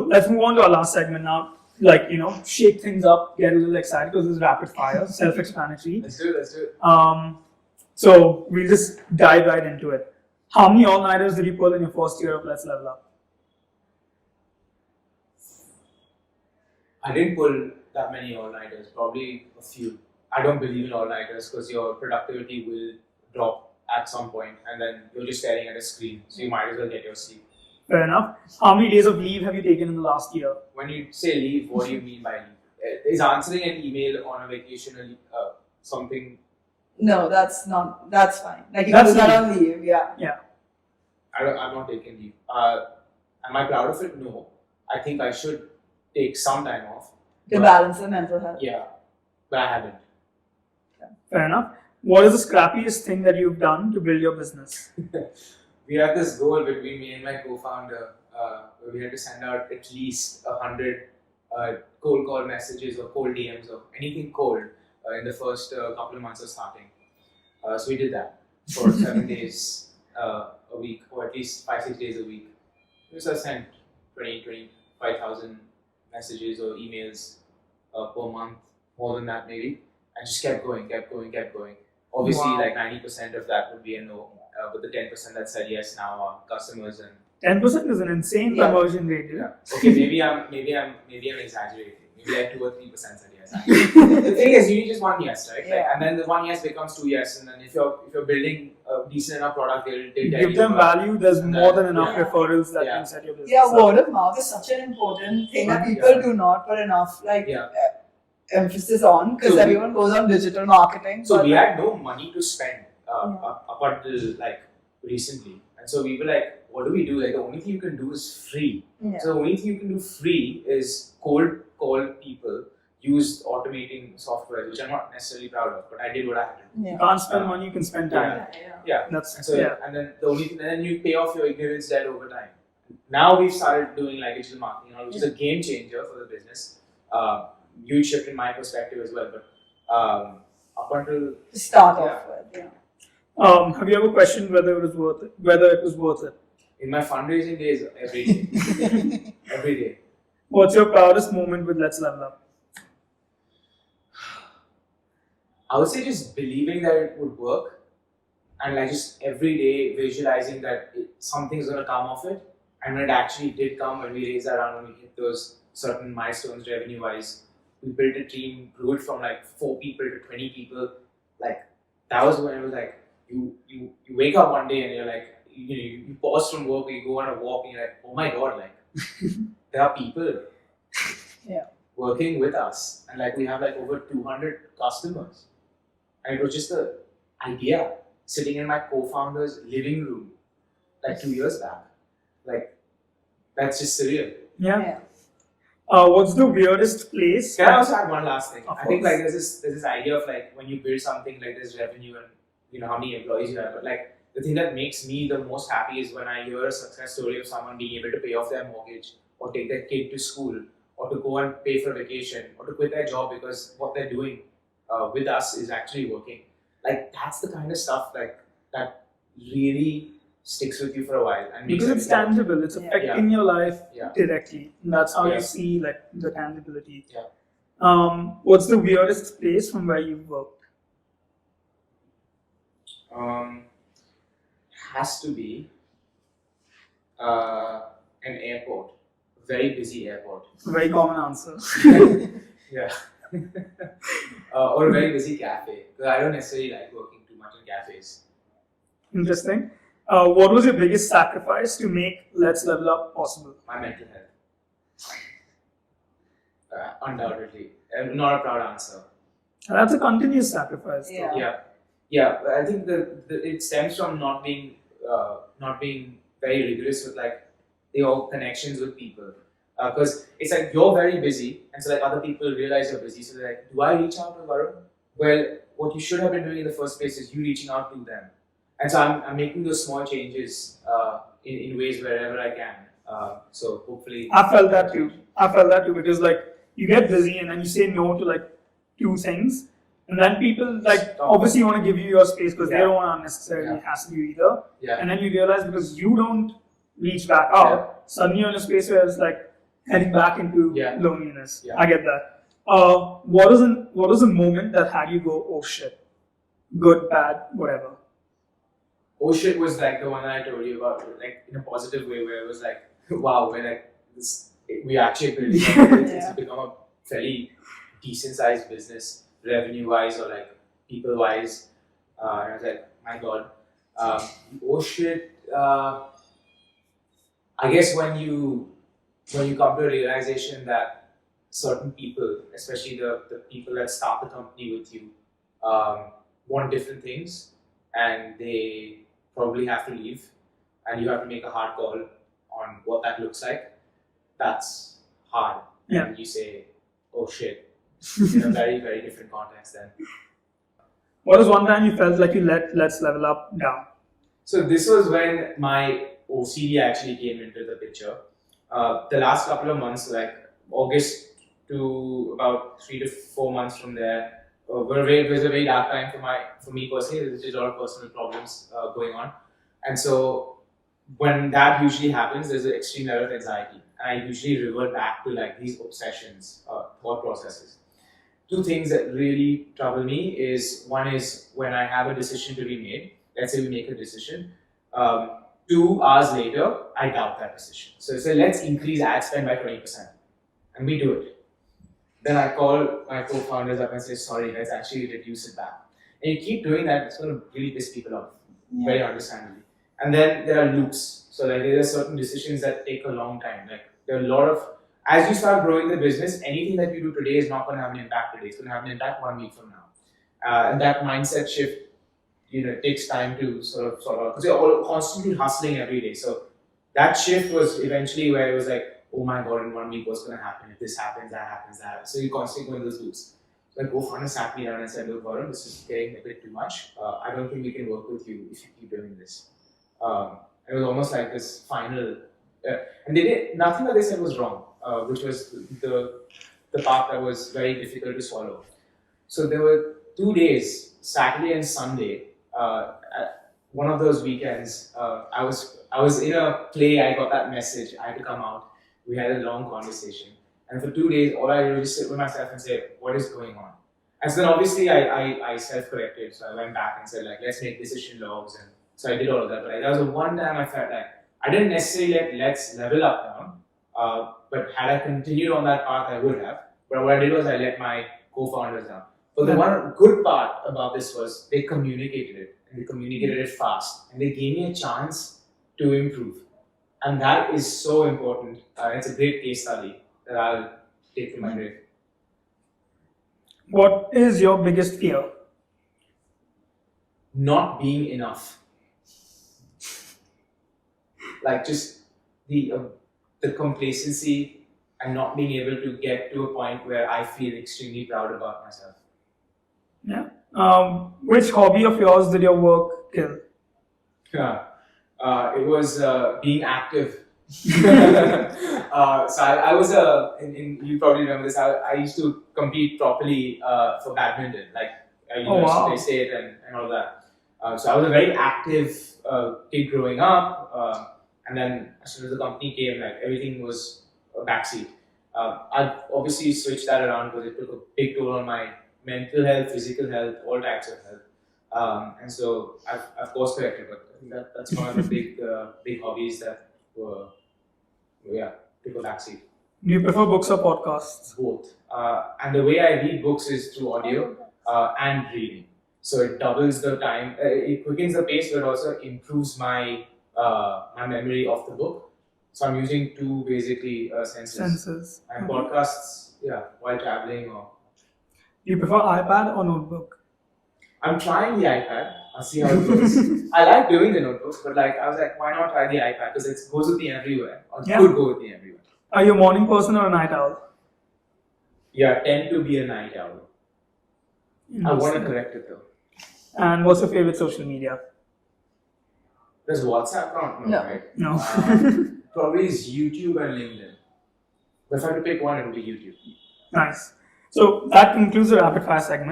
let's move on to our last segment now. Like, shake things up, get a little excited because this is rapid fire, self-explanatory. Let's do it. So we'll just dive right into it. How many all-nighters did you pull in your first year of Let's Level Up? I didn't pull that many all-nighters, probably a few. I don't believe in all-nighters because your productivity will drop at some point and then you're just staring at a screen. So you might as well get your sleep. Fair enough. How many days of leave have you taken in the last year? When you say leave, what do you mean by leave? Is answering an email on a vacation something? No, that's fine. Like you That's can do that on leave, yeah. I've not taken leave. Am I proud of it? No. I think I should take some time off. To balance the mental health. Yeah, but I haven't. Fair enough. What is the scrappiest thing that you've done to build your business? We have this goal between me and my co-founder where we had to send out at least 100 cold call messages or cold DMs or anything cold in the first couple of months of starting. So we did that for 7 days a week, or at least 5-6 days a week. So I sent 25,000 messages or emails per month, more than that maybe. And just kept going. Obviously, Wow. like 90% of that would be a no, but the 10% that said yes now are customers and 10% is an insane Yeah. conversion rate. yeah. Okay, maybe I'm exaggerating. Maybe like 2 or 3% said yes. The thing is, you need just one yes, right? Like, Yeah. and then the one yes becomes 2 yes, and then if you're building a decent enough product, they'll You tell give you them about- value, there's and more then- than enough Yeah. referrals that Yeah. can set your business Yeah, up. word of mouth is such an important thing that people Yeah. do not put enough Yeah. emphasis on because So we- everyone goes on digital marketing. So but we like, had no money to spend up until like recently, and so we were like, what do we do? Like the only thing you can do is free. yeah. So the only thing you can do free is cold call people, use automating software, which I'm not necessarily proud of, but I did what I had to do. You yeah. can't spend money, you can spend time. Yeah. Yeah. That's And so yeah. and then the only thing, and then you pay off your ignorance debt over time. Now we've started doing like digital marketing, which is a game changer for the business. Huge shift in my perspective as well. But up until To start Yeah. off with, yeah. Have you ever questioned whether it was worth it? in my fundraising days, every day, every day. What's your proudest moment with Let's Level Up? I would say just believing that it would work, and like just every day visualizing that something's gonna come of it. And when it actually did come, when we raised that round, when we hit those certain milestones revenue-wise, we built a team, grew it from like 4 people to 20 people. Like that was when it was like you wake up one day and you're like you pause from work, you go on a walk, and you're like, oh my god, like there are people Yeah. working with us, and like we have like over 200 customers. And it was just the idea sitting in my co-founder's living room like 2 years back. Like, that's just surreal. Yeah. What's the weirdest place? Can I also add one last thing? Of I think course. like there's this idea of like when you build something like this revenue and how many employees you have, but like the thing that makes me the most happy is when I hear a success story of someone being able to pay off their mortgage or take their kid to school or to go and pay for a vacation or to quit their job because what they're doing with us is actually working. Like that's the kind of stuff like that really sticks with you for a while and makes Because it's everything- tangible, it's Yeah. affecting your life Yeah. directly. And that's how Yeah. you see like the tangibility. Yeah. What's the weirdest place from where you've worked? Has to be an airport, very busy airport. Very common answer. Yeah. Or a very busy cafe. Because I don't necessarily like working too much in cafes. Interesting. What was your biggest sacrifice to make Let's Level Up possible? My mental health. Undoubtedly. Not a proud answer. That's a continuous sacrifice. though. Yeah. Yeah. I think it stems from not being very rigorous with like your connections with people. Because it's like you're very busy, and so like other people realize you're busy. So they're like, do I reach out to Varun? Well, what you should have been doing in the first place is you reaching out to them. And so I'm making those small changes in ways wherever I can. So hopefully. I felt that too because like you get busy and then you say no to like 2 things, and then people like obviously want to give you your space because they Yeah. don't want to necessarily Yeah. hassle you either. Yeah. And then you realize because you don't reach back out, suddenly you're in a space where it's like, heading back into Yeah. loneliness. Yeah. I get that. What was a moment that had you go, oh shit, good, bad, whatever? Oh shit was like the one that I told you about, like in a positive way, where it was like, wow, we're like this, we actually building up. It's Yeah. become a fairly decent sized business, revenue wise or like people wise. And I was like, my god, oh shit. I guess when you come to a realization that certain people, especially the people that start the company with you, want different things, and they probably have to leave, and you have to make a hard call on what that looks like. That's hard. Yeah. And you say, "Oh shit," in a very very different context. Then. What was one time you felt like you let's level up down? So this was when my OCD actually came into the picture. The last couple of months, like August to about 3 to 4 months from there, was a very dark time for me personally. There's just a lot of personal problems going on, and so when that usually happens, there's an extreme level of anxiety, and I usually revert back to like these obsessions, thought processes. Two things that really trouble me is one is when I have a decision to be made. Let's say we make a decision. 2 hours later, I doubt that decision. So let's increase ad spend by 20%, and we do it. Then I call my co-founders up and say, sorry, let's actually reduce it back. And you keep doing that, it's going to really piss people off, very understandably. And then there are loops. So like there are certain decisions that take a long time. Like there are a lot of, as you start growing the business, anything that you do today is not going to have an impact today. It's going to have an impact 1 week from now. And that mindset shift, it takes time to sort of, because you're all constantly hustling every day. So that shift was eventually where it was like, oh my god, in 1 week, what's going to happen? If this happens, that happens, that happens. So you constantly go in those loops. So my co-founder sat me down and said, look, Varun, this is getting a bit too much. I don't think we can work with you if you keep doing this. It was almost like this final, and they did nothing that they said was wrong, which was the part that was very difficult to swallow. So there were 2 days, Saturday and Sunday. One of those weekends, I was in a play. I got that message. I had to come out. We had a long conversation, and for 2 days, all I did was sit with myself and say, "What is going on?" And so then, obviously, I self-corrected. So I went back and said, like, "Let's make decision logs," and so I did all of that. But like, that was the one time I felt like I didn't necessarily let's level up down. But had I continued on that path, I would have. But what I did was I let my co-founders down. But the one good part about this was they communicated it, and they communicated it fast, and they gave me a chance to improve. And that is so important. It's a great case study that I'll take to my grave. What is your biggest fear? Not being enough. Like just the complacency and not being able to get to a point where I feel extremely proud about myself. Yeah. Which hobby of yours did your work kill? Yeah. It was being active. So I was you probably remember this. I used to compete properly for badminton, like wow. University State and all that. So I was a very active kid growing up, and then as soon as the company came, like everything was a backseat. I obviously switched that around because it took a big toll on my mental health, physical health, all types of health. And so I've course corrected, but I think that's one of the big hobbies that took a backseat. Do you prefer books or podcasts? Both. And the way I read books is through audio and reading. So it doubles the time, it quickens the pace, but also improves my memory of the book. So I'm using two basically senses. And podcasts, while traveling or. Do you prefer iPad or notebook? I'm trying the iPad. I'll see how it goes. I like doing the notebooks, but I was like, why not try the iPad? Because it goes with me everywhere, or could go with me everywhere. Are you a morning person or a night owl? Yeah, tend to be a night owl. I want to correct it though. And what's your favorite social media? Does WhatsApp count? No, right? No. Probably is YouTube and LinkedIn. But if I had to pick one, it would be YouTube. Nice. So that concludes the rapid fire segment.